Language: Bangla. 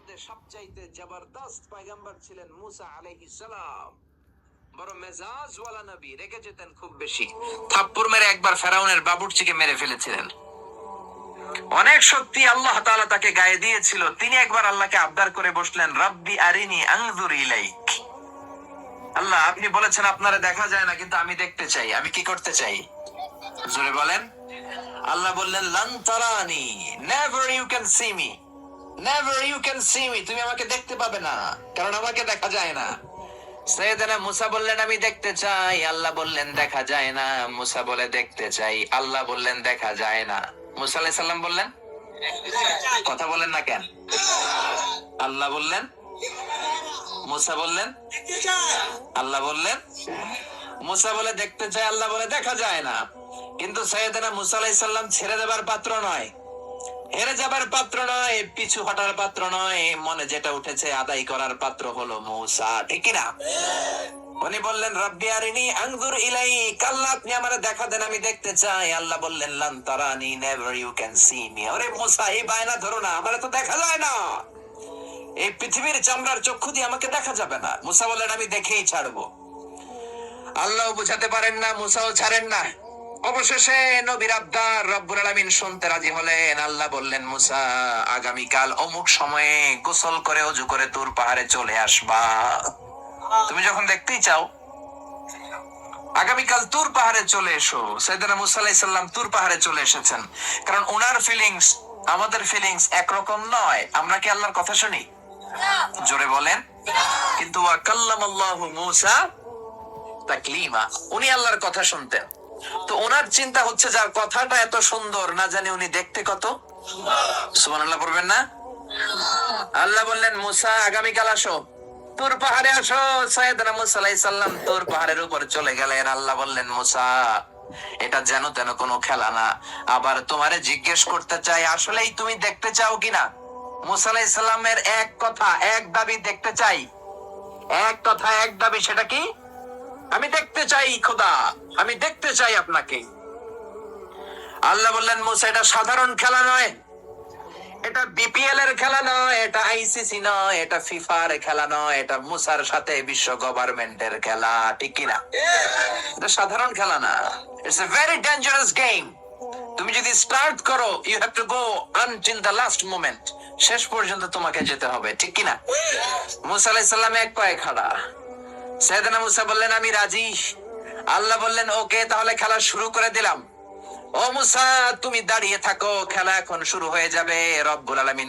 মধ্যে সবচাইতে জবরদস্ত পয়গম্বর ছিলেন মুসা আলাইহিস সালাম। বড় মেজাজওয়ালা নবী, রেগে যেতেন খুব বেশি। থাপ্পড় মেরে একবার ফেরাউনের বাবুর্চিকে মেরে ফেলেছিলেন। অনেক শক্তি আল্লাহ তাআলা তাকে গায়ে দিয়েছিল। তিনি একবার আল্লাহকে আবদার করে বসলেন, রব্বি আরিনি আনজুর ইলাইক। আল্লাহ, আপনি বলেছেন আপনারা দেখা যায় না, কিন্তু আমি দেখতে চাই। আমি কি করতে চাই? জোরে বলেন। আল্লাহ বললেন, লান তারানি, never you can see me, never you can see me. তুমি আমাকে দেখতে পাবে না, কারণ আমাকে দেখা যায় না। সাইয়েদনা মুসা বললেন, আমি দেখতে চাই। আল্লাহ বললেন, দেখা যায় না। মুসা বলে, দেখতে চাই। আল্লাহ বললেন, দেখা যায় না। মুসা আলাইহিস সালাম বললেন, কথা বলেন না কেন? আল্লাহ বললেন, মুসা বললেন, আল্লাহ বললেন। মুসা বলে দেখতে চাই, আল্লাহ বলে দেখা যায় না। কিন্তু সাইয়েদনা মুসা আলাইহিস সালাম ছেড়ে দেবার পাত্র নয়, হেরে যাবার পাত্র নয়, পিছু হটার পাত্র নয়। মনে যেটা উঠেছে আদায় করার পাত্র হলো মুসা, ঠিক কি না? উনি বললেন, রব্বি আরিনি আনজুর ইলাইক। আল্লাহ, আপনি আমারে দেখা দেন, আমি দেখতে চাই। আল্লাহ বললেন, লান তারানি, never you can see me. আরে মুসা, এই বায়না ধরো না, আমারে তো দেখা যায় না। এই পৃথিবীর চামড়ার চক্ষু দিয়ে আমাকে দেখা যাবে না। মুসা বললেন, আমি দেখেই ছাড়বো। আল্লাহ বুঝাতে পারেন না, মুসাও ছাড়েন না। অবশেষে নবীর আবদার রব্বুল আলামিন শুনতে রাজি হলেন। আল্লাহ বললেন, মুসা, আগামীকাল অমুক সময়ে গোসল করে ওযু করে তুর পাহাড়ে চলে আসবা। তুমি যখন দেখতেই চাও, আগামীকাল তুর পাহাড়ে চলে এসো। সাইয়েদনা মুসা আলাইহিস সালাম তুর পাহাড়ে চলে এসেছেন। কারণ ওনার ফিলিংস আমাদের ফিলিংস একরকম নয়। আমরা কি আল্লাহর কথা শুনি? জোরে বলেন। কিন্তু ওয়া কাল্লামাল্লাহু মুসা তাকলিমা, উনি আল্লাহর কথা শুনতেন। তো ওনার চিন্তা হচ্ছে, যার কথাটা এত সুন্দর, না জানি উনি দেখতে কত সুবহানাল্লাহ পড়বেন না? আল্লাহ বললেন, মুসা, আগামীকাল আসো, তুর পাহাড়ে আসো। সাইয়েদনা মুসা আলাইহিস সালাম তুর পাহাড়ের উপর চলে গেলেন। আল্লাহ বললেন, মুসা, এটা যেন তেন কোনো খেলা না। আবার তোমারে জিজ্ঞেস করতে চাই, আসলেই তুমি দেখতে চাও কিনা? মুসা আলাইহিস সালামের এক কথা, এক দাবি, দেখতে চাই। এক কথা, এক দাবি, সেটা কি? আমি দেখতে চাই খোদা, আমি দেখতে চাই আপনাকে। আল্লাহ বললেন, মুসা, এটা সাধারণ খেলা নয়, এটা বিপিএল এর খেলা নয়, এটা আইসিসি নয়, এটা ফিফার খেলা নয়, এটা মুসার সাথে বিশ্ব গভর্নমেন্টের খেলা, ঠিক কিনা? এটা সাধারণ খেলা না। It's a very dangerous game. তুমি যদি স্টার্ট করো, you have to go until the last moment. শেষ পর্যন্ত তোমাকে যেতে হবে, ঠিক কিনা? মুসা আলাইহিস সালাম এক পায়ে খাড়া। সাইয়েদনা মুসা বললেন, আমি রাজি। আল্লাহ বললেন, ওকে, তাহলে খেলা শুরু করে দিলাম। ও মুসা, তুমি দাঁড়িয়ে থাকো, খেলা এখন শুরু হয়ে যাবে। রব্বুল আলামিন